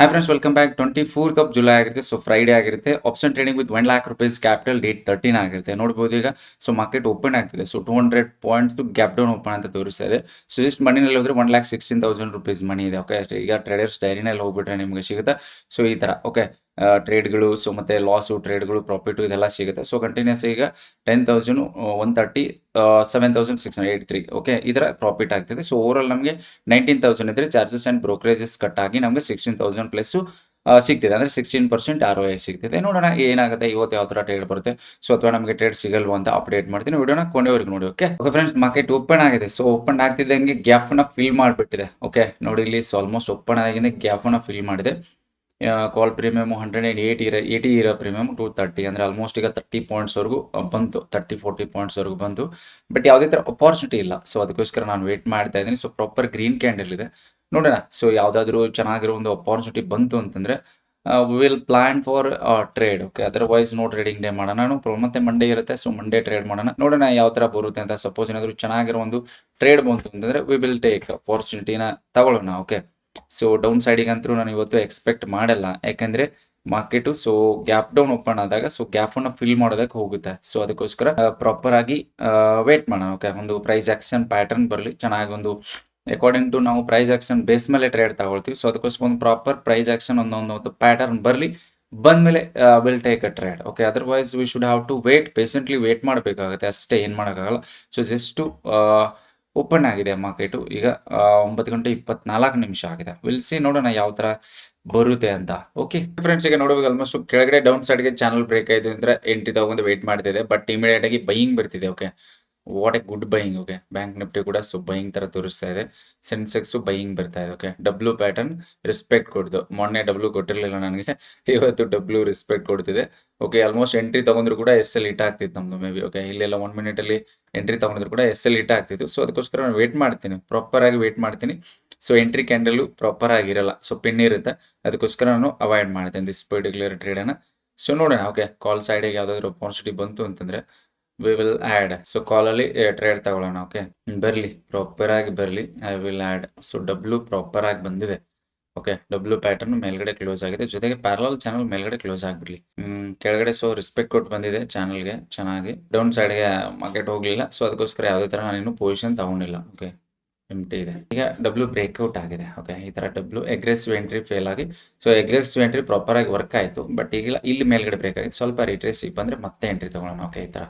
Hi friends, welcome back. 24th of July ಆಗಿರುತ್ತೆ. So Friday ಆಗಿರುತ್ತೆ. Option trading with 1 lakh rupees capital date 13 ಆಗಿರುತ್ತೆ. ನೋಡ್ಬೋದು ಈಗ. So market open ಆಗ್ತಿದೆ. So 200 points gap down open ಅಂತ ತೋರಿಸ್ತಾ ಇದೆ. ಸೊ ಜಸ್ಟ್ ಮನಿನಲ್ಲಿ ಹೋದ್ರೆ 1,16,000 rupees ಮನಿ ಇದೆ. ಓಕೆ, ಈಗ ಟ್ರೇಡರ್ಸ್ ಡೈರಿನಲ್ಲಿ ಹೋಗ್ಬಿಟ್ರೆ ನಿಮಗೆ ಸಿಗುತ್ತೆ. ಸೊ ಈ ತರ ಓಕೆ, ಟ್ರೇಡ್ಗಳು, ಸೊ ಮತ್ತೆ ಲಾಸು, ಟ್ರೇಡ್ಗಳು, ಪ್ರಾಫಿಟು ಇದೆಲ್ಲ ಸಿಗುತ್ತೆ. ಸೊ ಕಂಟಿನ್ಯೂಸ್ ಈಗ 10,000, 130, 7,683 ಓಕೆ, ಇದರ ಪ್ರಾಫಿಟ್ ಆಗ್ತಿದೆ. ಸೊ ಓವರ್ ಆಲ್ ನಮಗೆ 19,000 ಇದ್ರೆ ಚಾರ್ಜಸ್ ಅಂಡ್ ಬ್ರೋಕರೇಜಸ್ ಕಟ್ ಆಗಿ ನಮಗೆ 16,000 ಪ್ಲಸ್ ಸಿಗ್ತಿದೆ. ಅಂದರೆ 16% ROI ಸಿಗ್ತಿದೆ. ನೋಡೋಣ ಏನಾಗುತ್ತೆ ಇವತ್ತು, ಯಾವ ಥರ ಟ್ರೇಡ್ ಬರುತ್ತೆ, ಸೊ ಅಥವಾ ನಮಗೆ ಟ್ರೇಡ್ ಸಿಗಲ್ವಾ ಅಂತ ಅಪ್ಡೇಟ್ ಮಾಡ್ತೀನಿ. ವಿಡಿಯೋನ ಕೊನೆವರೆಗೂ ನೋಡಿ. Okay okay friends, market open ಆಗಿದೆ. ಸೊ ಓಪನ್ ಆಗ್ತಿದ್ದಂಗೆ ಗ್ಯಾಪ್ನ ಫಿಲ್ ಮಾಡಿಬಿಟ್ಟಿದೆ. ಓಕೆ ನೋಡಿ, ಇಲ್ಲಿ ಸೊ ಆಲ್ಮೋಸ್ಟ್ ಓಪನ್ ಆಗಿಂದ ಗ್ಯಾಪ್ನ ಫಿಲ್ ಮಾಡಿದೆ. ಕಾಲ್ ಪ್ರೀಮಿಯಮ್ 180 ಇರೋ ಪ್ರೀಮಿಯಮ್ 230, ಅಂದರೆ ಆಲ್ಮೋಸ್ಟ್ ಈಗ 30 ಪಾಯಿಂಟ್ಸ್ವರೆಗೂ ಬಂತು, 30-40 ಪಾಯಿಂಟ್ಸ್ವರೆಗೂ ಬಂತು. ಬಟ್ ಯಾವುದೇ ಥರ ಅಪಾರ್ಚುನಿಟಿ ಇಲ್ಲ. ಸೊ ಅದಕ್ಕೋಸ್ಕರ ನಾನು ವೇಟ್ ಮಾಡ್ತಾ ಇದ್ದೀನಿ. ಸೊ ಪ್ರಾಪರ್ ಗ್ರೀನ್ ಕ್ಯಾಂಡಲ್ ಇದೆ, ನೋಡೋಣ. ಸೊ ಯಾವುದಾದ್ರೂ ಚೆನ್ನಾಗಿರೋ ಒಂದು ಅಪಾರ್ಚುನಿಟಿ ಬಂತು ಅಂತಂದರೆ will plan for trade. Okay, otherwise no trading day ಮಾಡೋಣ. ಮತ್ತೆ ಮಂಡೇ ಇರುತ್ತೆ. ಸೊ ಮಂಡೇ ಟ್ರೇಡ್ ಮಾಡೋಣ, ನೋಡೋಣ ಯಾವ ಥರ ಬರುತ್ತೆ ಅಂತ. ಸಪೋಸ್ ಏನಾದರೂ ಚೆನ್ನಾಗಿರೋ ಒಂದು ಟ್ರೇಡ್ ಬಂತು ಅಂತಂದರೆ ವಿ ವಿಲ್ ಟೇಕ್ ಅಪಾರ್ಚುನಿಟಿನ ತಗೊಳ್ಳೋಣ. ಓಕೆ, ಸೊ ಡೌನ್ ಸೈಡಿಗಂತೂ ನಾನು ಇವತ್ತು ಎಕ್ಸ್ಪೆಕ್ಟ್ ಮಾಡಲ್ಲ, ಯಾಕೆಂದರೆ market so gap down open ಆದಾಗ ಸೊ ಗ್ಯಾಪನ್ನು ಫಿಲ್ ಮಾಡೋದಕ್ಕೆ ಹೋಗುತ್ತೆ. ಸೊ ಅದಕ್ಕೋಸ್ಕರ ಪ್ರಾಪರ್ ಆಗಿ ವೇಟ್ ಮಾಡೋಣ. ಓಕೆ, ಒಂದು ಪ್ರೈಸ್ ಆಕ್ಷನ್ ಪ್ಯಾಟರ್ನ್ ಬರಲಿ, ಚೆನ್ನಾಗಿ ಒಂದು ಅಕಾರ್ಡಿಂಗ್ ಟು ನಾವು ಪ್ರೈಸ್ ಆಕ್ಷನ್ ಬೇಸ್ ಮೇಲೆ ಟ್ರೇಡ್ ತಗೊಳ್ತೀವಿ. ಸೊ ಅದಕ್ಕೋಸ್ಕರ ಒಂದು ಪ್ರಾಪರ್ ಪ್ರೈಸ್ ಆಕ್ಷನ್ ಒಂದು ಪ್ಯಾಟರ್ನ್ ಬರಲಿ, ಬಂದಮೇಲೆ will take a trade. Okay, otherwise we should have to wait, patiently wait ಮಾಡಬೇಕಾಗುತ್ತೆ ಅಷ್ಟೇ, ಏನು ಮಾಡೋಕ್ಕಾಗಲ್ಲ. ಸೊ ಜಸ್ಟು ಓಪನ್ ಆಗಿದೆ ಮಾರ್ಕೆಟು ಈಗ 9:24 ಆಗಿದೆ. ವಿಲ್ ಸಿ, ನೋಡೋಣ ಯಾವ ಥರ ಬರುತ್ತೆ ಅಂತ. ಓಕೆ ಫ್ರೆಂಡ್ಸ್, ಈಗ ನೋಡಬಹುದು ಆಲ್ಮೋಸ್ಟ್ ಕೆಳಗಡೆ ಡೌನ್ ಸೈಡ್ಗೆ ಚಾನಲ್ ಬ್ರೇಕ್ ಆಯಿತು ಅಂದರೆ ಎಂಟ್ರಿ ತಗೊಂಡು ವೇಟ್ ಮಾಡ್ತಿದೆ. ಬಟ್ ಇಮಿಡಿಯೇಟ್ ಆಗಿ ಬೈಯಿಂಗ್ ಬರ್ತಿದೆ. Okay, what a good buying. Okay, bank Nifty ಕೂಡ ಸೊ ಬೈಯಿಂಗ್ ಥರ ತೋರಿಸ್ತಾ ಇದೆ. ಸೆನ್ಸೆಕ್ಸು ಬೈಯಿಂಗ್ ಬರ್ತಾ ಇದೆ. ಓಕೆ, ಡಬ್ಲ್ಯೂ ಪ್ಯಾಟರ್ನ್ ರೆಸ್ಪೆಕ್ಟ್ ಕೊಡ್ದು. ಮೊನ್ನೆ ಡಬ್ಲ್ಯೂ ಕೊಟ್ಟಿರಲಿಲ್ಲ ನನಗೆ, ಇವತ್ತು ಡಬ್ಲ್ಯೂ ರೆಸ್ಪೆಕ್ಟ್ ಕೊಡ್ತಿದೆ. ಓಕೆ, ಆಲ್ಮೋಸ್ಟ್ ಎಂಟ್ರಿ ತಗೊಂಡ್ರು ಕೂಡ SL ಹಿಟ್ ಆಗ್ತಿತ್ತು ನಮ್ಮದು ಮೇ ಬಿ. ಓಕೆ, ಇಲ್ಲೆಲ್ಲ 1 ಮಿನಿಟಲ್ಲಿ ಎಂಟ್ರಿ ತಗೊಂಡ್ರು ಕೂಡ SL ಹಿಟ್ ಆಗ್ತಿತ್ತು. ಸೊ ಅದಕ್ಕೋಸ್ಕರ ನಾನು ವೇಟ್ ಮಾಡ್ತೀನಿ, ಪ್ರಾಪರ್ ಆಗಿ ವೇಟ್ ಮಾಡ್ತೀನಿ. ಸೊ ಎಂಟ್ರಿ ಕ್ಯಾಂಡಲು ಪ್ರಾಪರ್ ಆಗಿರಲ್ಲ, ಸೊ ಪಿನ್ ಇರುತ್ತೆ. ಅದಕ್ಕೋಸ್ಕರ ನಾನು ಅವಾಯ್ಡ್ ಮಾಡ್ತೀನಿ ದಿಸ್ ಪರ್ಟಿಕ್ಯುಲರ್ ಟ್ರೇಡನ್ನು. ಸೊ ನೋಡೋಣ. ಓಕೆ, ಕಾಲ್ ಸೈಡಿಗೆ ಯಾವುದಾದ್ರೂ ಅಪಾರ್ಚುನಿಟಿ ಬಂತು ಅಂತಂದರೆ ವಿ ವಿಲ್ ಆ್ಯಡ್. ಸೊ ಕಾಲಲ್ಲಿ ಟ್ರೇಡ್ ತಗೊಳ್ಳೋಣ. ಓಕೆ, ಬರಲಿ, ಪ್ರಾಪರ್ ಆಗಿ ಬರಲಿ, I will add. So W proper ಆಗಿ ಬಂದಿದೆ. ಓಕೆ, ಡಬ್ಲ್ಯೂ ಪ್ಯಾಟರ್ನ್ ಮೇಲ್ಗಡೆ ಕ್ಲೋಸ್ ಆಗಿದೆ, ಜೊತೆಗೆ ಪ್ಯಾರಲಲ್ ಚಾನಲ್ ಮೇಲ್ಗಡೆ ಕ್ಲೋಸ್ ಆಗಿಬಿಡ್ಲಿ. ಕೆಳಗಡೆ ಸೊ ರೆಸ್ಪೆಕ್ಟ್ ಕೊಟ್ಟು ಬಂದಿದೆ ಚಾನಲ್ಗೆ ಚೆನ್ನಾಗಿ. ಡೌನ್ ಸೈಡ್ಗೆ ಮಾರ್ಕೆಟ್ ಹೋಗಲಿಲ್ಲ. ಸೊ ಅದಕ್ಕೋಸ್ಕರ ಯಾವುದೇ ಥರ ನಾನಿನ್ನೂ ಪೊಸಿಷನ್ ತಗೊಂಡಿಲ್ಲ. ಓಕೆ, ಎಂಟಿ ಇದೆ. ಈಗ ಡಬ್ಲ್ಯೂ ಬ್ರೇಕ್ಔಟ್ ಆಗಿದೆ. ಓಕೆ, ಈ ಥರ ಡಬ್ಲ್ಯೂ ಅಗ್ರೆಸಿವ್ ಎಂಟ್ರಿ ಫೇಲ್ ಆಗಿ, ಸೊ ಅಗ್ರೆಸಿವ್ ಎಂಟ್ರಿ ಪ್ರಾಪರ್ ಆಗಿ ವರ್ಕ್ ಆಯಿತು. ಬಟ್ ಈಗಿಲ್ಲ, ಇಲ್ಲಿ ಮೇಲ್ಗಡೆ ಬ್ರೇಕ್ ಆಗಿದೆ. ಸ್ವಲ್ಪ ರಿಟ್ರೇಸಿಗೆ ಬಂದರೆ ಮತ್ತೆ ಎಂಟ್ರಿ ತೊಗೊಳ್ಳೋಣ. ಓಕೆ, ಈ ಥರ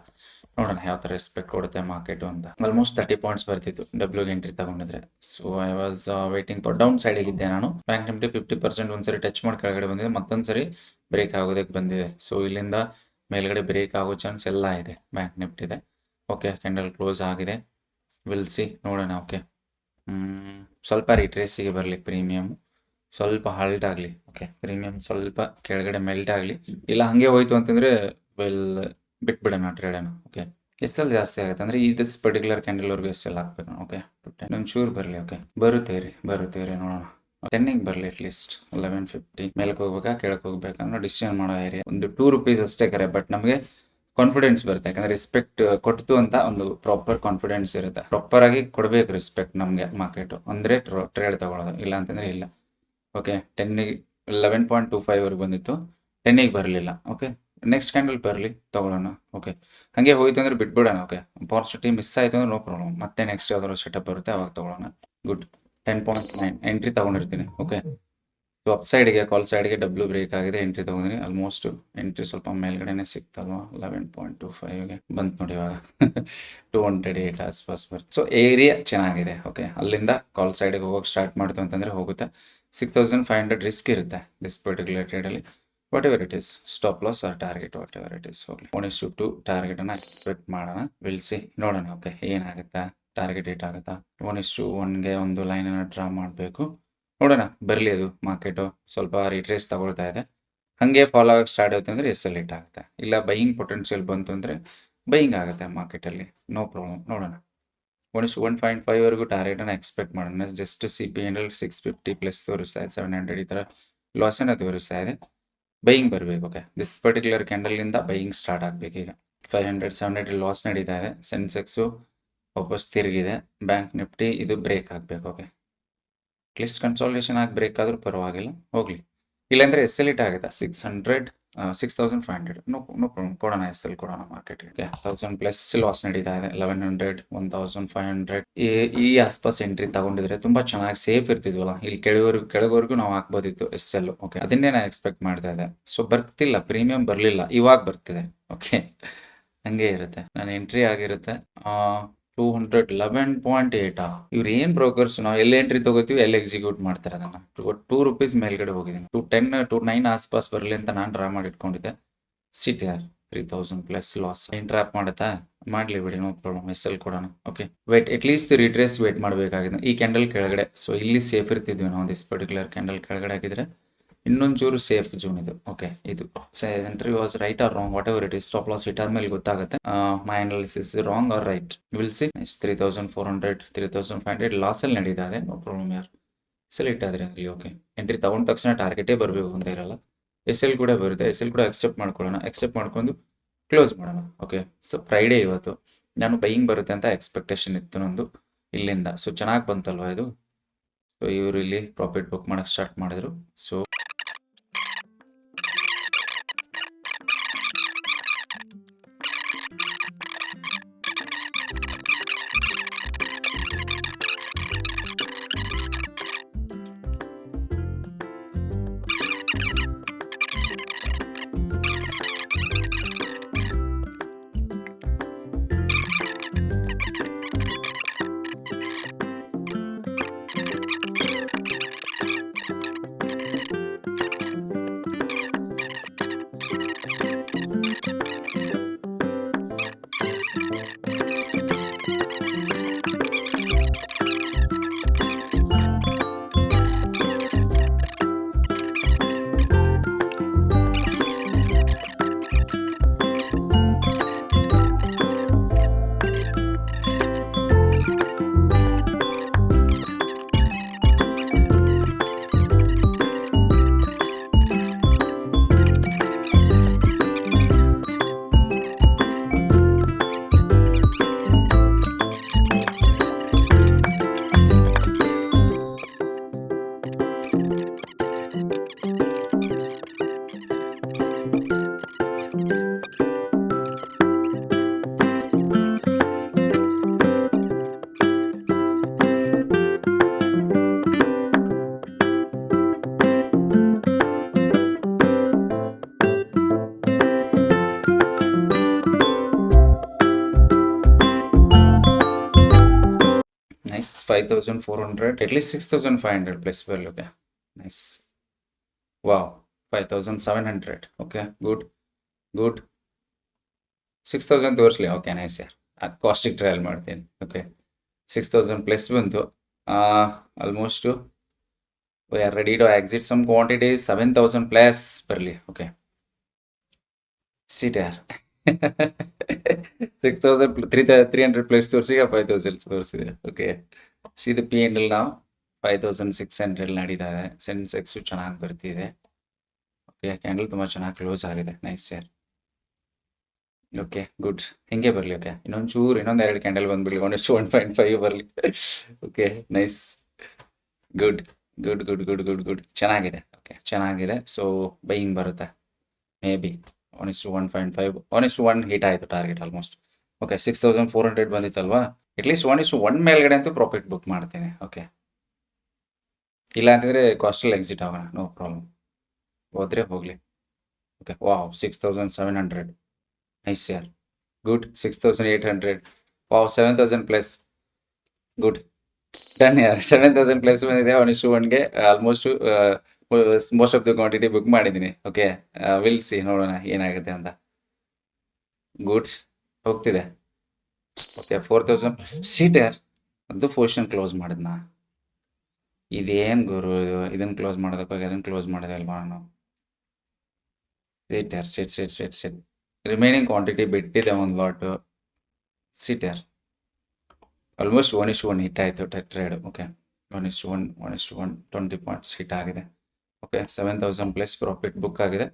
ನೋಡೋಣ ಯಾವ ಥರ ರೆಸ್ಪೆಕ್ಟ್ ಕೊಡುತ್ತೆ ಮಾರ್ಕೆಟು ಅಂತ. ಆಲ್ಮೋಸ್ಟ್ 30 ಪಾಯಿಂಟ್ಸ್ ಬರ್ತಿತ್ತು ಡಬ್ಲ್ಯೂಗೆ ಎಂಟ್ರಿ ತಗೊಂಡಿದ್ರೆ. So I was waiting for down ಸೈಡಿಗಿದ್ದೆ ನಾನು. ಬ್ಯಾಂಕ್ ನಿಫ್ಟಿ 50% ಒಂದ್ಸರಿ ಟಚ್ ಮಾಡಿ ಕೆಳಗಡೆ ಬಂದಿದೆ, ಮತ್ತೊಂದು ಸರಿ ಬ್ರೇಕ್ ಆಗೋದಕ್ಕೆ ಬಂದಿದೆ. ಸೊ ಇಲ್ಲಿಂದ ಮೇಲ್ಗಡೆ ಬ್ರೇಕ್ ಆಗೋ ಚಾನ್ಸ್ ಎಲ್ಲ ಇದೆ ಬ್ಯಾಂಕ್ ನಿಫ್ಟಿದೆ. ಓಕೆ, ಕ್ಯಾಂಡಲ್ ಕ್ಲೋಸ್ ಆಗಿದೆ, ವಿಲ್ ಸಿ, ನೋಡೋಣ. ಓಕೆ, ಸ್ವಲ್ಪ ರಿಟ್ರೇಸಿಗೆ ಬರಲಿ ಪ್ರೀಮಿಯಮ್, ಸ್ವಲ್ಪ ಹಾಲ್ಟ್ ಆಗಲಿ. ಓಕೆ, ಪ್ರೀಮಿಯಮ್ ಸ್ವಲ್ಪ ಕೆಳಗಡೆ ಮೆಲ್ಟ್ ಆಗಲಿ, ಇಲ್ಲ ಹಾಗೆ ಹೋಯ್ತು ಅಂತಂದರೆ ವಿಲ್ ಬಿಟ್ಬಿಡೋಣ ಟ್ರೇಡನ್ನು. ಓಕೆ, SL ಜಾಸ್ತಿ ಆಗುತ್ತೆ ಅಂದರೆ ದಿಸ್ ಪರ್ಟಿಕ್ಯುಲರ್ ಕ್ಯಾಂಡಲ್ವರೆಗೂ SL ಹಾಕ್ಬೇಕು. ಓಕೆ, ಒಂಚೂರು ಬರಲಿ. ಓಕೆ, ಬರುತ್ತೆ ರೀ ನೋಡೋಣ. 10ಗೆ ಬರಲಿ, ಅಟ್ಲೀಸ್ಟ್ 11:50. ಮೇಲಕ್ಕೆ ಹೋಗ್ಬೇಕಾ ಕೆಳಕ್ಕೆ ಹೋಗ್ಬೇಕಾ ಅನ್ನೋ ಡಿಸಿಷನ್ ಮಾಡೋ ಏರಿಯಾ. ಒಂದು 2 rupees ಅಷ್ಟೇ ಕರೆ, ಬಟ್ ನಮಗೆ ಕಾನ್ಫಿಡೆನ್ಸ್ ಬರುತ್ತೆ, ಯಾಕಂದರೆ ರೆಸ್ಪೆಕ್ಟ್ ಕೊಡ್ತು ಅಂತ ಒಂದು ಪ್ರಾಪರ್ ಕಾನ್ಫಿಡೆನ್ಸ್ ಇರುತ್ತೆ. ಪ್ರಾಪರ್ ಆಗಿ ಕೊಡಬೇಕು ರೆಸ್ಪೆಕ್ಟ್ ನಮಗೆ ಮಾರ್ಕೆಟು, ಅಂದರೆ ಟ್ರೇಡ್ ತಗೊಳ್ಳೋದು, ಇಲ್ಲ ಅಂತಂದರೆ ಇಲ್ಲ. ಓಕೆ, 10ಗೆ 11.25ವರೆಗೂ ಬಂದಿತ್ತು, 10ಗೆ ಬರಲಿಲ್ಲ. ಓಕೆ, ನೆಕ್ಸ್ಟ್ ಕ್ಯಾಂಡಲ್ ಬರಲಿ, ತೊಗೊಳ್ಳೋಣ. ಓಕೆ, ಹಾಗೆ ಹೋಯ್ತು ಅಂದರೆ ಬಿಟ್ಬಿಡೋಣ. ಓಕೆ, ಅಪಾರ್ಚುನಿಟಿ ಮಿಸ್ ಆಯಿತು ಅಂದರೆ ನೋ ಪ್ರಾಬ್ಲಮ್, ಮತ್ತೆ ನೆಕ್ಸ್ಟ್ ಯಾವ್ದಾದ್ರು ಸೆಟಪ್ ಬರುತ್ತೆ ಅವಾಗ ತೊಗೊಳ್ಳೋಣ. ಗುಡ್, 10.9 ಎಂಟ್ರಿ ತೊಗೊಂಡಿರ್ತೀನಿ. ಓಕೆ, ಸೊ ಅಪ್ ಸೈಡಿಗೆ ಕಾಲ್ ಸೈಡ್ಗೆ ಡಬ್ಲ್ಯೂ ಬ್ರೇಕ್ ಆಗಿದೆ, ಎಂಟ್ರಿ ತೊಗೊಂಡಿನಿ. ಆಲ್ಮೋಸ್ಟ್ ಎಂಟ್ರಿ ಸ್ವಲ್ಪ ಮೇಲ್ಗಡೆನೇ ಸಿಕ್ತಲ್ವ, 11.25ಗೆ ಬಂತು ನೋಡಿ ಇವಾಗ. 208 ಆಸ್ಪಾಸ್ ಬರುತ್ತೆ. ಸೊ ಏರಿಯಾ ಚೆನ್ನಾಗಿದೆ. ಓಕೆ, ಅಲ್ಲಿಂದ ಕಾಲ್ ಸೈಡಿಗೆ ಹೋಗೋಕೆ ಸ್ಟಾರ್ಟ್ ಮಾಡ್ತು ಅಂತಂದರೆ ಹೋಗುತ್ತೆ. 6,500 ರಿಸ್ಕ್ ಇರುತ್ತೆ ದಿಸ್ ಪರ್ಟಿಕ್ಯುಲರ್ ಟ್ರೇಡಲ್ಲಿ. Whatever it is, stop loss or target, whatever it is ಹೋಗಲಿ. 1:2 ಟಾರ್ಗೆಟನ್ನು ಎಕ್ಸ್ಪೆಕ್ಟ್ ಮಾಡೋಣ, ವಿಲ್ ಸಿ, ನೋಡೋಣ. ಓಕೆ, ಏನಾಗುತ್ತಾ, ಟಾರ್ಗೆಟ್ ಹಿಟ್ ಆಗುತ್ತಾ. 1:1ಗೆ ಒಂದು ಲೈನನ್ನು ಡ್ರಾ ಮಾಡಬೇಕು, ನೋಡೋಣ. ಬರಲಿ ಅದು ಮಾರ್ಕೆಟು ಸ್ವಲ್ಪ ರಿಟ್ರೇಸ್ ತಗೊಳ್ತಾ ಇದೆ, ಹಾಗೆ ಫಾಲೋ ಆಗೋಕ್ಕೆ ಸ್ಟಾರ್ಟ್ ಆಗುತ್ತೆ ಅಂದರೆ SL ಹಿಟ್ ಆಗುತ್ತೆ. ಇಲ್ಲ ಬೈಯಿಂಗ್ ಪೊಟೆನ್ಷಿಯಲ್ ಬಂತು ಅಂದರೆ ಬೈಯಿಂಗ್ ಆಗುತ್ತೆ ಮಾರ್ಕೆಟಲ್ಲಿ, ನೋ ಪ್ರಾಬ್ಲಮ್. ನೋಡೋಣ. 1:1.5ವರೆಗೂ ಟಾರ್ಗೆಟನ್ನು ಎಕ್ಸ್ಪೆಕ್ಟ್ ಮಾಡೋಣ. ಜಸ್ಟ್ CPNL 650 ಪ್ಲಸ್ ತೋರಿಸ್ತಾ ಇದೆ, 700 ಈ ಥರ ಲಾಸನ್ನು ತೋರಿಸ್ತಾ ಇದೆ. ಬೈಯಿಂಗ್ ಬರಬೇಕು. ಓಕೆ, ದಿಸ್ ಪರ್ಟಿಕ್ಯುಲರ್ ಕ್ಯಾಂಡಲಿಂದ ಬೈಯಿಂಗ್ ಸ್ಟಾರ್ಟ್ ಆಗಬೇಕು. ಈಗ 500, 700 ಲಾಸ್ ನಡೀತಾ ಇದೆ. ಸೆನ್ಸೆಕ್ಸು ವಾಪಸ್ ತಿರುಗಿದೆ. ಬ್ಯಾಂಕ್ ನಿಫ್ಟಿ ಇದು ಬ್ರೇಕ್ ಆಗಬೇಕು. ಓಕೆ, ಅಟ್ಲೀಸ್ಟ್ ಕನ್ಸಾಲ್ಟೇಷನ್ ಆಗಿ ಬ್ರೇಕ್ ಆದರೂ ಪರವಾಗಿಲ್ಲ, ಹೋಗಲಿ. ಇಲ್ಲಾಂದ್ರೆ ಎಸ್ ಎಲ್ ಇಟ್ ಆಗುತ್ತೆ 600 6500 ನೋ ನೋ ಪ್ರಾಬ್ಲಮ್ ಕೊಡೋಣ ಎಸ್ ಎಲ್ ಕೊಡೋಣ ಮಾರ್ಕೆಟ್ಗೆ 1000 ಪ್ಲಸ್ ಲಾಸ್ ನಡೀತಾ ಇದೆ 1100 1500 ಈ ಆಸ್ಪಾಸ್ ಎಂಟ್ರಿ ತಗೊಂಡಿದ್ರೆ ತುಂಬಾ ಚೆನ್ನಾಗಿ ಸೇಫ್ ಇರ್ತಿದ್ವಲ್ಲ ಇಲ್ಲಿ ಕೆಳವರೆಗೂ ನಾವು ಹಾಕ್ಬೋದಿತ್ತು ಎಸ್ ಎಲ್ ಓಕೆ ಅದನ್ನೇ ನಾನು ಎಕ್ಸ್ಪೆಕ್ಟ್ ಮಾಡ್ತಾ ಇದ್ದೆ ಸೊ ಬರ್ತಿಲ್ಲ ಪ್ರೀಮಿಯಂ ಬರಲಿಲ್ಲ ಇವಾಗ ಬರ್ತಿದೆ ಓಕೆ ಹಂಗೆ ಇರುತ್ತೆ ನಾನು ಎಂಟ್ರಿ ಆಗಿರುತ್ತೆ 211.8 ಇವ್ರು ಏನ್ ಬ್ರೋಕರ್ಸ್ ನಾವು ಎಲ್ಲಿ ಎಂಟ್ರಿ ತಗೋತೀವಿ ಎಲ್ಲಿ ಎಕ್ಸಿಕ್ಯೂಟ್ ಮಾಡ್ತಾರೆ ಅದನ್ನ ₹2 ಮೇಲ್ಗಡೆ ಹೋಗಿದ್ದೀನಿ 210 ಆಸ್ಪಾಸ್ ಬರಲಿ ಅಂತ ನಾನು ಡ್ರಾ ಮಾಡಿ ಇಟ್ಕೊಂಡಿದ್ದೆ CTR 3000 ಪ್ಲಸ್ ಲಾಸ್ ಟ್ರ್ಯಾಪ್ ಮಾಡುತ್ತಾ ಮಾಡ್ಲಿ ಬಿಡಿ ನೋ ಪ್ರಾಬ್ಲಮ್ ಎಸ್ ಎಲ್ ಕೊಡೋಣ okay wait at least retrace wait ಮಾಡಬೇಕಾಗಿದೆ ಈ ಕ್ಯಾಂಡಲ್ ಕೆಳಗಡೆ ಸೊ ಇಲ್ಲಿ ಸೇಫ್ ಇರ್ತಿದ್ವಿ ನಾವು ದಿಸ್ ಪರ್ಟಿಕ್ಯುಲರ್ ಕ್ಯಾಂಡಲ್ ಕೆಳಗಡೆ ಹಾಕಿದ್ರೆ ಇನ್ನೊಂಚೂರು ಸೇಫ್ ಜೂನ್ ಇದು ಓಕೆ ಇದು entry was right or wrong whatever it is stop loss hit ಆದ್ಮೇಲೆ ಗೊತ್ತಾಗುತ್ತೆ my analysis wrong or right will see 3400 3500 loss ಅಲ್ಲಿ ನಡೀತಾ ಇದೆ ನೋ ಪ್ರಾಬ್ಲಮ್ ಯಾರ್ ಸೆಲೆಕ್ಟ್ ಆದ್ರೆ ಆಗಲಿ ಓಕೆ ಎಂಟ್ರಿ ತಗೊಂಡ ತಕ್ಷಣ ಟಾರ್ಗೆಟೇ ಬರಬೇಕು ಅಂತ ಇರಲ್ಲ ಎಸ್ ಎಲ್ ಕೂಡ ಬರುತ್ತೆ ಎಸ್ ಎಲ್ ಕೂಡ ಅಕ್ಸೆಪ್ಟ್ ಮಾಡ್ಕೊಳ್ಳೋಣ ಅಕ್ಸೆಪ್ಟ್ ಮಾಡ್ಕೊಂಡು ಕ್ಲೋಸ್ ಮಾಡೋಣ ಓಕೆ ಸೊ ಫ್ರೈಡೇ ಇವತ್ತು ನಾನು ಬೈಯಿಂಗ್ ಬರುತ್ತೆ ಅಂತ ಎಕ್ಸ್ಪೆಕ್ಟೇಷನ್ ಇತ್ತು ನಂದು ಇಲ್ಲಿಂದ ಸೊ ಚೆನ್ನಾಗಿ ಬಂತಲ್ವಾ ಇದು ಸೊ ಇವರು ಇಲ್ಲಿ ಪ್ರಾಫಿಟ್ ಬುಕ್ ಮಾಡಕ್ಕೆ ಸ್ಟಾರ್ಟ್ ಮಾಡಿದ್ರು so nice 5400 at least 6500 plus value okay nice wow 5700 okay good 6000 ತೋರಿಸ್ಲಿ ಓಕೆ ನೈಸ್ ಯಾರ್ ಕಾಸ್ಟಿಗೆ ಟ್ರಯಲ್ ಮಾಡ್ತೀನಿ ಓಕೆ 6000 ಪ್ಲಸ್ ಬಂತು almost we are ready to exit some quantities 7000 plus ಬರಲಿ ಓಕೆ CTR 6300 ಪ್ಲಸ್ ತೋರಿಸಿ 5000 ತೋರಿಸಿದೆ ಓಕೆ ಇದು ಪಿ ಎಂಡ್ ನಾವು 5600 ನಡೀತಾ ಇದೆ ಸೆನ್ಸೆಕ್ಸ್ ಚೆನ್ನಾಗಿ ಬರ್ತಿದೆ ಓಕೆ ಕ್ಯಾಂಡಲ್ ತುಂಬ ಚೆನ್ನಾಗಿ ಕ್ಲೋಸ್ ಆಗಿದೆ ನೈಸ್ ಯಾರ್ ಓಕೆ ಗುಡ್ ಹಿಂಗೆ ಬರಲಿ ಓಕೆ ಇನ್ನೊಂದು 2 ಕ್ಯಾಂಡಲ್ ಬಂದ್ಬಿಡ್ಲಿ 1:1.5 ಬರಲಿ ಓಕೆ ನೈಸ್ ಗುಡ್ ಚೆನ್ನಾಗಿದೆ ಓಕೆ ಚೆನ್ನಾಗಿದೆ ಸೊ ಬೈಯಿಂಗ್ ಬರುತ್ತೆ ಮೇ ಬಿ 1:1.5 1:1 ಹಿಟ್ ಆಯಿತು ಟಾರ್ಗೆಟ್ ಆಲ್ಮೋಸ್ಟ್ ಓಕೆ 6400 ಬಂದಿತ್ತಲ್ವಾ ಅಟ್ಲೀಸ್ಟ್ 1:1 ಮೇಲ್ಗಡೆ ಅಂತೂ ಪ್ರಾಫಿಟ್ ಬುಕ್ ಮಾಡ್ತೀನಿ ಓಕೆ ಇಲ್ಲ ಅಂತಂದರೆ ಕಾಸ್ಟಲ್ಲಿ ಎಕ್ಸಿಟ್ ಆಗೋಣ ನೋ ಪ್ರಾಬ್ಲಮ್ ಹೋದ್ರೆ ಹೋಗಲಿ ಓಕೆ ವಾವ್ 6700 ನೈಸ್ ಯಾರ್ good 6800 wow 7000 plus good done ಯಾರ್ 7000 ಪ್ಲಸ್ ಬಂದಿದೆ 1:1ಗೆ almost most of the quantity book ಮಾಡಿದ್ದೀನಿ ಓಕೆ ವಿಲ್ ಸಿ ನೋಡೋಣ ಏನಾಗುತ್ತೆ ಅಂತ ಗುಡ್ಸ್ ಹೋಗ್ತಿದೆ ಓಕೆ 4000 CTR ಅದು ಪೊಸಿಷನ್ ಕ್ಲೋಸ್ ಮಾಡಿದ್ನಾ ಇದೇನು ಗುರು ಇದನ್ನು ಕ್ಲೋಸ್ ಮಾಡೋದಕ್ಕಾಗಿ ಅದನ್ನು ಕ್ಲೋಸ್ ಮಾಡಿದೆ ಅಲ್ವಾ ನಾನು CTR ಸೆಟ್ ರಿಮೈನಿಂಗ್ ಕ್ವಾಂಟಿಟಿ ಬಿಟ್ಟಿದೆ ಒಂದು ಲಾಟು CTR ಆಲ್ಮೋಸ್ಟ್ 1:1 ಹಿಟ್ ಆಯಿತು ಟ್ರೇಡ್ ಓಕೆ 1:1 20 ಪಾಯಿಂಟ್ಸ್ ಹಿಟ್ ಆಗಿದೆ ಓಕೆ 7000 ಪ್ಲಸ್ ಪ್ರಾಫಿಟ್ ಬುಕ್ ಆಗಿದೆ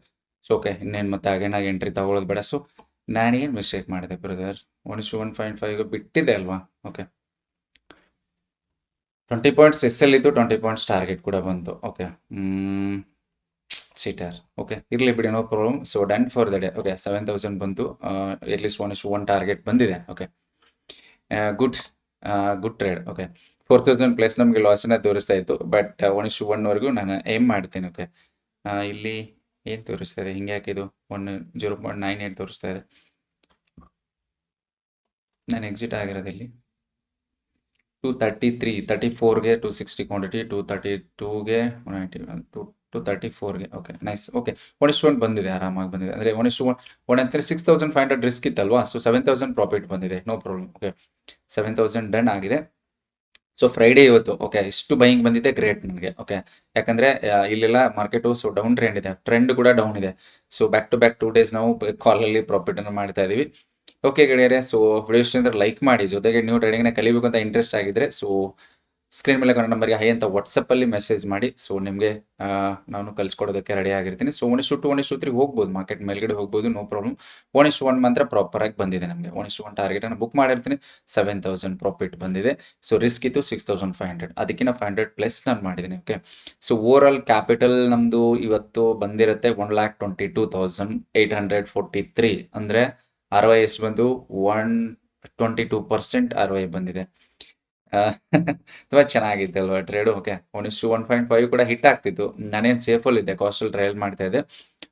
ಸೊ ಓಕೆ ಇನ್ನೇನು ಮತ್ತೆ ಅಗೇನಾಗಿ ಎಂಟ್ರಿ ತಗೊಳ್ಳೋದು ಬೇಡ ಸೊ ನಾನೇನು ಮಿಸ್ಟೇಕ್ ಮಾಡಿದೆ ಬ್ರದರ್ 1:1.5 ಬಿಟ್ಟಿದೆ ಅಲ್ವಾ ಓಕೆ 20 ಪಾಯಿಂಟ್ಸ್ ಎಸ್ ಎಲ್ ಇತ್ತು 20 ಪಾಯಿಂಟ್ಸ್ ಟಾರ್ಗೆಟ್ ಕೂಡ ಬಂತು ಓಕೆ ಚೀಟರ್. ಓಕೆ, ಇರಲಿ ಬಿಡಿ, no problem. So done for the day. Okay, 7000 ಬಂತು. ಎಟ್ಲೀಸ್ಟ್ 1:1 ಟಾರ್ಗೆಟ್ ಬಂದಿದೆ. Okay, good good trade. Okay, 4000 plus ನಮಗೆ ಲಾಸನ್ನ ತೋರಿಸ್ತಾ ಇತ್ತು, ಬಟ್ 1:1 ನಾನು ಏಮ್ ಮಾಡ್ತೀನಿ. ಓಕೆ, ಇಲ್ಲಿ ಏನು ತೋರಿಸ್ತಾ ಇದೆ, ಹಿಂಗೆ ಹಾಕಿದ್ದು 0.98 ತೋರಿಸ್ತಾ ಇದೆ. ನಾನು ಎಕ್ಸಿಟ್ ಆಗಿರೋದು ಇಲ್ಲಿ 233, 34ಗೆ 260 ಕ್ವಾಂಟಿಟಿ, 232ಗೆ 234ಗೆ. Okay, nice. ಓಕೆ, 1:1 ಬಂದಿದೆ, ಆರಾಮಾಗಿ ಬಂದಿದೆ. ಅಂದರೆ 1:1 ಅಂದರೆ 6500 ರಿಸ್ಕ್ ಇತ್ತಲ್ವಾ, ಸೊ 7000 ಪ್ರಾಫಿಟ್ ಬಂದಿದೆ, ನೋ ಪ್ರಾಬ್ಲಮ್. ಓಕೆ, 7000 ಡನ್ ಆಗಿದೆ. ಸೊ ಫ್ರೈಡೇ ಇವತ್ತು. ಓಕೆ, ಇಷ್ಟು ಬೈಯಿಂಗ್ ಬಂದಿದೆ, ಗ್ರೇಟ್ ನನಗೆ. ಓಕೆ, ಯಾಕಂದರೆ ಇಲ್ಲೆಲ್ಲ ಮಾರ್ಕೆಟು ಸೊ ಡೌನ್ ಟ್ರೆಂಡ್ ಇದೆ, ಟ್ರೆಂಡ್ ಕೂಡ ಡೌನ್ ಇದೆ. So back to back 2 days ನಾವು ಕಾಲಲ್ಲಿ ಪ್ರಾಫಿಟನ್ನು ಮಾಡ್ತಾ ಇದ್ದೀವಿ. ಓಕೆ ಗೆಳೆಯರೆ, ಸೊ ವಿಡಿಯೋ ಇಷ್ಟ ಅಂದರೆ ಲೈಕ್ ಮಾಡಿ. ಜೊತೆಗೆ ನೀವು ಟ್ರೇಡಿಂಗ್ನ ಕಲಿಬೇಕು ಅಂತ ಇಂಟ್ರೆಸ್ಟ್ ಆಗಿದ್ರೆ ಸೊ ಸ್ಕ್ರೀನ್ ಮೇಲೆ ಕಾಣೋ ನಂಬರ್ಗೆ ಹೈ ಅಂತ ವಾಟ್ಸಪ್ಪಲ್ಲಿ ಮೆಸೇಜ್ ಮಾಡಿ. ಸೊ ನಿಮಗೆ ನಾನು ಕಲಿಸ್ಕೊಡೋದಕ್ಕೆ ರೆಡಿ ಆಗಿರ್ತೀನಿ. ಸೊ 1:2, 1:3 ಹೋಗ್ಬೋದು, ಮಾರ್ಕೆಟ್ ಮೇಲ್ಗಡೆ ಹೋಗ್ಬೋದು, ನೋ ಪ್ರಾಬ್ಲಮ್. 1:1 ಮಾತ್ರ ಪ್ರಾಪರಾಗಿ ಬಂದಿದೆ ನಮಗೆ. 1:1 ಟಾರ್ಗೆಟನ್ನು ಬುಕ್ ಮಾಡಿರ್ತೀನಿ. 7000 ಪ್ರಾಫಿಟ್ ಬಂದಿದೆ. ಸೊ ರಿಸ್ಕ್ ಇತ್ತು 6500, ಅದಕ್ಕಿಂತ 500 ಪ್ಲಸ್ ನಾನು ಮಾಡಿದ್ದೀನಿ. Okay, so over all capital ನಮ್ಮದು ಇವತ್ತು ಬಂದಿರುತ್ತೆ 1,22,843. ಅಂದರೆ ROI ಎಷ್ಟು ಬಂದು 122% ROI ಬಂದಿದೆ. ತುಂಬ ಚೆನ್ನಾಗಿತ್ತು ಅಲ್ವಾ ಟ್ರೇಡು. ಓಕೆ, 1:1.5 ಕೂಡ ಹಿಟ್ ಆಗ್ತಿತ್ತು. ನಾನೇನು ಸೇಫಲ್ಲಿದ್ದೆ, ಕಾಸ್ಟಲ್ಲಿ ಟ್ರಯಲ್ ಮಾಡ್ತಾ ಇದ್ದೆ,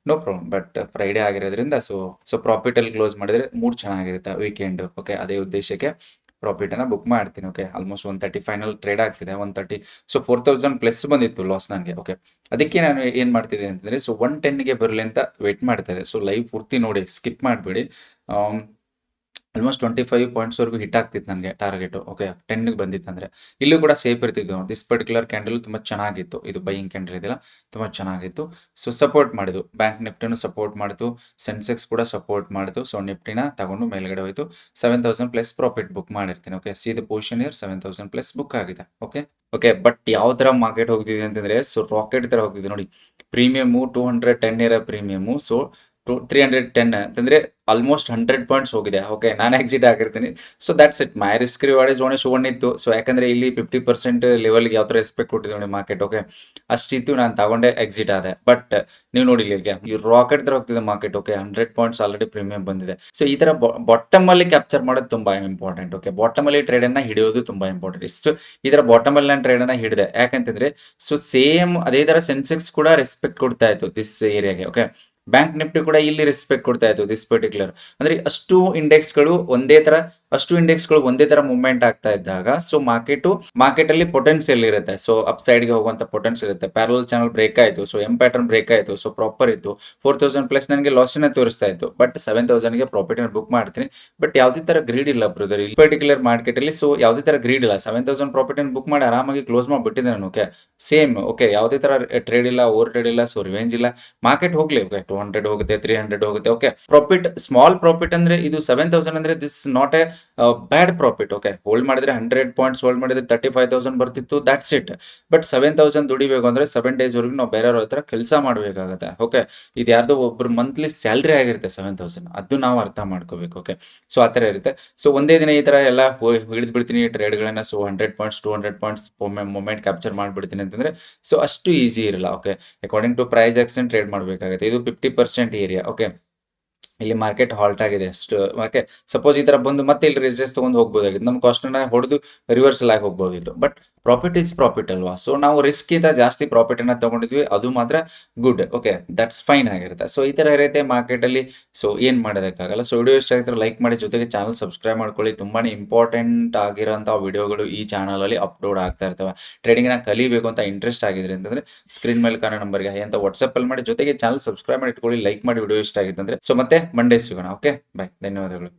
ನೋ ಪ್ರಾಬ್ಲಮ್. ಬಟ್ ಫ್ರೈಡೇ ಆಗಿರೋದ್ರಿಂದ ಸೊ ಪ್ರಾಫಿಟಲ್ಲಿ ಕ್ಲೋಸ್ ಮಾಡಿದರೆ ಮೂಡ್ ಚೆನ್ನಾಗಿರುತ್ತೆ ವೀಕೆಂಡ್. ಓಕೆ, ಅದೇ ಉದ್ದೇಶಕ್ಕೆ ಪ್ರಾಫಿಟನ್ನು ಬುಕ್ ಮಾಡ್ತೀನಿ. ಓಕೆ, ಆಲ್ಮೋಸ್ಟ್ 130 ಫೈನಲ್ ಟ್ರೇಡ್ ಆಗ್ತಿದೆ, 130. ಸೊ 4000 ಪ್ಲಸ್ ಬಂದಿತ್ತು ಲಾಸ್ ನನಗೆ. ಓಕೆ, ಅದಕ್ಕೆ ನಾನು ಏನು ಮಾಡ್ತಿದ್ದೆ ಅಂತಂದರೆ ಸೊ 110ಗೆ ಬರಲಿ ಅಂತ ವೆಯ್ಟ್ ಮಾಡ್ತಾ ಇದ್ದೆ. ಸೊ ಲೈವ್ ಪೂರ್ತಿ ನೋಡಿ, ಸ್ಕಿಪ್ ಮಾಡಿಬಿಡಿ. ಆಲ್ಮೋಸ್ಟ್ 25 ಪಾಯಿಂಟ್ಸ್ವರೆಗೂ ಹಿಟ್ ಆಗ್ತಿತ್ತು ನನಗೆ ಟಾರ್ಗೆಟು. ಓಕೆ, 10ಗೆ ಬಂದಿತ್ತು ಅಂದರೆ ಇಲ್ಲೂ ಕೂಡ ಸೇಫ್ ಇರ್ತಿದ್ದು. ದಿಸ್ ಪರ್ಟಿಕ್ಯುಲರ್ ಕ್ಯಾಂಡಲ್ ತುಂಬ ಚೆನ್ನಾಗಿತ್ತು, ಇದು ಬೈಯಿಂಗ್ ಕ್ಯಾಂಡಲ್ ಇದೆಯಲ್ಲ, ತುಂಬ ಚೆನ್ನಾಗಿತ್ತು. ಸೊ ಸಪೋರ್ಟ್ ಮಾಡಿದ್ದು, ಬ್ಯಾಂಕ್ ನಿಫ್ಟಿನೂ ಸಪೋರ್ಟ್ ಮಾಡಿತು, ಸೆನ್ಸೆಕ್ಸ್ ಕೂಡ ಸಪೋರ್ಟ್ ಮಾಡಿತು. ಸೊ ನಿಫ್ಟಿನ ತಗೊಂಡು ಮೇಲ್ಗಡೆ ಹೋಯಿತು. 7000 ಪ್ಲಸ್ ಪ್ರಾಫಿಟ್ ಬುಕ್ ಮಾಡಿರ್ತೀನಿ. Okay, C the position year 7000 plus book ಆಗಿದೆ. ಓಕೆ, ಬಟ್ ಯಾವ ಥರ ಮಾರ್ಕೆಟ್ ಹೋಗ್ತಿದೆ ಅಂತಂದರೆ ಸೊ ರಾಕೆಟ್ ಥರ ಹೋಗ್ತಿದೆ ನೋಡಿ. ಪ್ರೀಮಿಯಮು 210 ಇರೋ ಪ್ರೀಮಿಯಮು, ಸೊ 310 ಅಂತಂದರೆ ಆಲ್ಮೋಸ್ಟ್ 100 ಪಾಯಿಂಟ್ಸ್ ಹೋಗಿದೆ. ಓಕೆ, ನಾನು ಎಕ್ಸಿಟ್ ಆಗಿರ್ತೀನಿ. So that's it. My risk reward is 1:1 ಇತ್ತು. ಸೊ ಯಾಕಂದರೆ ಇಲ್ಲಿ 50% ಲೆವೆಲ್ಗೆ ಯಾವ ಥರ ರೆಸ್ಪೆಕ್ಟ್ ಕೊಟ್ಟಿದೆ ನೋಡಿ ಮಾರ್ಕೆಟ್. ಓಕೆ, ಅಷ್ಟಿತ್ತು, ನಾನು ತಗೊಂಡೆ ಎಕ್ಸಿಟ್ ಆದೆ. ಬಟ್ ನೀವು ನೋಡಿ ಇಲ್ಲಿಗೆ ಈ ರಾಕೆಟ್ ಥರ ಹೋಗ್ತಿದೆ market. Okay, 100 points already premium ಬಂದಿದೆ. ಸೊ ಈ ಥರ ಬಾಟಮಲ್ಲಿ ಕ್ಯಾಪ್ಚರ್ ಮಾಡೋದು ತುಂಬ ಇಂಪಾರ್ಟೆಂಟ್. ಓಕೆ, ಬಾಟಮಲ್ಲಿ ಟ್ರೇಡನ್ನು ಹಿಡಿಯೋದು ತುಂಬ ಇಂಪಾರ್ಟೆಂಟ್. ಇಷ್ಟು ಈ ಥರ ಬಾಟಮಲ್ಲಿ ನಾನು ಟ್ರೇಡನ್ನು ಹಿಡಿದೆ, ಯಾಕಂತಂದರೆ ಸೊ ಸೇಮ್ ಅದೇ ಥರ ಸೆನ್ಸೆಕ್ಸ್ ಕೂಡ ರೆಸ್ಪೆಕ್ಟ್ ಕೊಡ್ತಾ ಇತ್ತು ದಿಸ್ ಏರಿಯಾಗೆ. ಓಕೆ, ಬ್ಯಾಂಕ್ ನಿಫ್ಟಿ ಕೂಡ ಇಲ್ಲಿ ರೆಸ್ಪೆಕ್ಟ್ ಕೊಡ್ತಾ ಇತ್ತು ದಿಸ್ ಪರ್ಟಿಕ್ಯುಲರ್. ಅಂದರೆ ಅಷ್ಟು ಇಂಡೆಕ್ಸ್ಗಳು ಒಂದೇ ಥರ ಮೂವ್ಮೆಂಟ್ ಆಗ್ತಾ ಇದ್ದಾಗ ಸೊ ಮಾರ್ಕೆಟಲ್ಲಿ ಪೊಟೆನ್ಷಿಯಲ್ ಇರುತ್ತೆ. ಸೊ ಅಪ್ ಸೈಡ್ಗೆ ಹೋಗುವಂಥ ಪೊಟೆನ್ಷಿಯಲ್ ಇರುತ್ತೆ. ಪ್ಯಾರಲ್ ಚಾನಲ್ ಬ್ರೇಕ್ ಆಯಿತು, ಸೊ ಎಂ ಪ್ಯಾಟರ್ನ್ ಬ್ರೇಕ್ ಆಯಿತು, ಸೊ ಪ್ರಾಪರ್ ಇತ್ತು. 4000 ಪ್ಲಸ್ ನನಗೆ ಲಾಸನ್ನ ತೋರಿಸ್ತಾ ಇತ್ತು, ಬಟ್ 7000ಗೆ ಪ್ರಾಫಿಟನ್ನು ಬುಕ್ ಮಾಡ್ತೀನಿ. ಬಟ್ ಯಾವುದೇ ಥರ ಗ್ರೀಡ್ ಇಲ್ಲ ಬ್ರದರ್ ಈ ಪರ್ಟಿಕ್ಯುಲರ್ ಮಾರ್ಕೆಟಲ್ಲಿ. ಸೊ ಯಾವುದೇ ಥರ ಗ್ರೀಡ್ ಇಲ್ಲ. 7000 ಪ್ರಾಫಿಟನ್ನು ಬುಕ್ ಮಾಡಿ ಆರಾಮಾಗಿ ಕ್ಲೋಸ್ ಮಾಡಿಬಿಟ್ಟಿದ್ದೆ ನಾನು. Okay, same. ಓಕೆ, ಯಾವುದೇ ಥರ ಟ್ರೇಡ್ ಇಲ್ಲ, ಓವರ್ ಟ್ರೇಡ್ ಇಲ್ಲ, ಸೊ ರಿವೆಂಜ್ ಇಲ್ಲ. ಮಾರ್ಕೆಟ್ ಹೋಗ್ಲಿ. ಓಕೆ, 200 ಹೋಗುತ್ತೆ, 300 ಹೋಗುತ್ತೆ. ಓಕೆ, ಪ್ರಾಫಿಟ್ ಸ್ಮಾಲ್ ಪ್ರಾಫಿಟ್ ಅಂದರೆ ಇದು 7000 ಅಂದರೆ this not a bad profit. Okay, hold ಮಾಡಿದ್ರೆ 100 ಪಾಯಿಂಟ್ಸ್ ಹೋಲ್ಡ್ ಮಾಡಿದ್ರೆ 35,000 ಬರ್ತಿತ್ತು, ದ್ಯಾಟ್ಸ್ ಇಟ್. ಬಟ್ 7000 ದುಡಿಬೇಕು ಅಂದರೆ 7 ಡೇಸ್ವರೆಗೂ ನಾವು ಬೇರೆಯವ್ರ ಹತ್ರ ಕೆಲಸ ಮಾಡಬೇಕಾಗತ್ತೆ. ಓಕೆ, ಇದು ಯಾರ್ದೋ ಒಬ್ರು ಮಂತ್ಲಿ ಸ್ಯಾಲ್ರಿ ಆಗಿರುತ್ತೆ 7000, ಅದು ನಾವು ಅರ್ಥ ಮಾಡ್ಕೋಬೇಕು. ಓಕೆ, ಸೊ ಆ ಥರ ಇರುತ್ತೆ. ಸೊ ಒಂದೇ ದಿನ ಈ ಥರ ಎಲ್ಲ ಹಿಡಿದು ಬಿಡ್ತೀನಿ ಟ್ರೇಡ್ಗಳನ್ನು. So 100 points 200 points moment capture ಮಾಡಿಬಿಡ್ತೀನಿ ಅಂತಂದರೆ ಸೊ ಅಷ್ಟು ಈಸಿ ಇರಲ್ಲ. Okay, according to price action trade ಮಾಡಬೇಕಾಗುತ್ತೆ. ಇದು 50% ಏರಿಯಾ. ಓಕೆ, ಇಲ್ಲಿ ಮಾರ್ಕೆಟ್ ಹಾಲ್ಟ್ ಆಗಿದೆ ಅಷ್ಟು. ಓಕೆ, ಸಪೋಸ್ ಈ ಥರ ಬಂದು ಮತ್ತೆ ಇಲ್ಲಿ ರೆಸಿಸ್ಟೆನ್ಸ್ ತೊಗೊಂಡು ಹೋಗ್ಬೋದಾಗಿತ್ತು, ನಮ್ಮ ಕಾಸ್ಟನ್ನು ಹೊಡೆದು ರಿವರ್ಸಲ್ ಆಗಿ ಹೋಗ್ಬೋದಿತ್ತು. ಬಟ್ ಪ್ರಾಫಿಟ್ ಈಸ್ ಪ್ರಾಫಿಟ್ ಅಲ್ವಾ. ಸೊ ನಾವು ರಿಸ್ಕಿಂದ ಜಾಸ್ತಿ ಪ್ರಾಫಿಟನ್ನು ತೊಗೊಂಡಿದ್ವಿ, ಅದು ಮಾತ್ರ ಗುಡ್. ಓಕೆ, ದಟ್ಸ್ ಫೈನ್ ಆಗಿರುತ್ತೆ. ಸೊ ಈ ಥರ ಇರುತ್ತೆ ಮಾರ್ಕೆಟಲ್ಲಿ. ಸೊ ಏನು ಮಾಡೋದಕ್ಕಾಗಲ್ಲ. ಸೊ ವಿಡಿಯೋ ಇಷ್ಟ ಆಗಿದ್ರೆ ಲೈಕ್ ಮಾಡಿ, ಜೊತೆಗೆ ಚಾನಲ್ ಸಬ್ಸ್ಕ್ರೈಬ್ ಮಾಡ್ಕೊಳ್ಳಿ. ತುಂಬಾ ಇಂಪಾರ್ಟೆಂಟ್ ಆಗಿರೋಂಥ ವಿಡಿಯೋಗಳು ಈ ಚಾನಲಲ್ಲಿ ಅಪ್ಲೋಡ್ ಆಗ್ತಾ ಇರ್ತವೆ. ಟ್ರೇಡಿಂಗ್ನ ಕಲಿಬೇಕು ಅಂತ ಇಂಟ್ರೆಸ್ಟ್ ಆಗಿದ್ರೆ ಅಂತಂದರೆ ಸ್ಕ್ರೀನ್ ಮೇಲೆ ಕಾಣೋ ನಂಬರ್ಗೆ ಹೈ ಅಂತ ವಾಟ್ಸಪ್ಪಲ್ಲಿ ಮಾಡಿ, ಜೊತೆಗೆ ಚಾನಲ್ ಸಬ್ಸ್ಕ್ರೈಬ್ ಮಾಡಿ ಇಟ್ಕೊಳ್ಳಿ, ಲೈಕ್ ಮಾಡಿ ವಿಡಿಯೋ ಇಷ್ಟ ಆಗಿತ್ತು ಅಂದರೆ. ಸೊ ಮತ್ತೆ ಮಂಡೇ ಸಿಗೋಣ. ಓಕೆ, ಬಾಯ್, ಧನ್ಯವಾದಗಳು.